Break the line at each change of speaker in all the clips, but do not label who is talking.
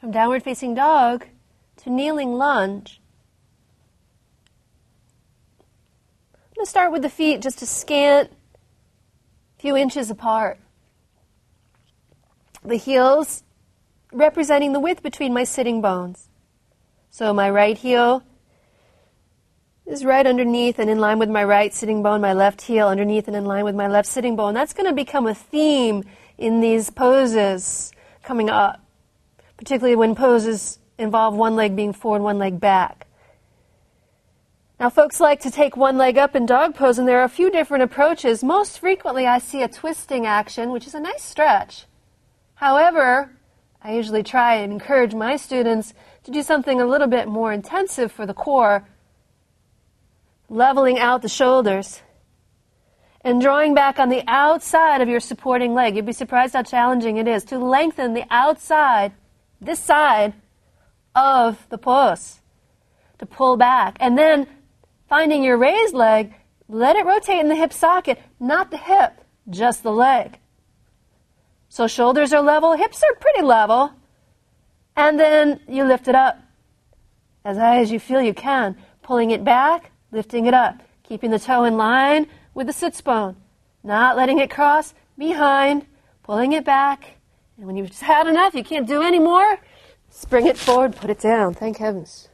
from downward facing dog to kneeling lunge. I'm going to start with the feet just a scant few inches apart. The heels representing the width between my sitting bones. So my right heel is right underneath and in line with my right sitting bone, my left heel underneath and in line with my left sitting bone. That's going to become a theme in these poses coming up, particularly when poses involve one leg being forward, one leg back. Now, folks like to take one leg up in dog pose, and there are a few different approaches. Most frequently, I see a twisting action, which is a nice stretch. However, I usually try and encourage my students to do something a little bit more intensive for the core, leveling out the shoulders and drawing back on the outside of your supporting leg. You'd be surprised how challenging it is to lengthen the outside, this side of the pose, to pull back. And then finding your raised leg, let it rotate in the hip socket, not the hip, just the leg. So shoulders are level, hips are pretty level, and then you lift it up as high as you feel you can, pulling it back, lifting it up, keeping the toe in line with the sits bone, not letting it cross behind, pulling it back, and when you've just had enough, you can't do any more, bring it forward, put it down. Thank heavens.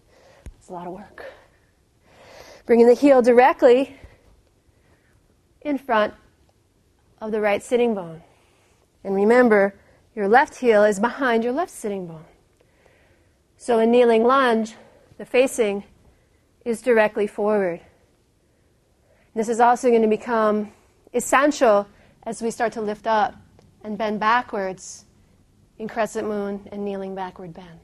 It's a lot of work. Bringing the heel directly in front of the right sitting bone. And remember, your left heel is behind your left sitting bone. So in kneeling lunge, the facing is directly forward. This is also going to become essential as we start to lift up and bend backwards in crescent moon and kneeling backward bend.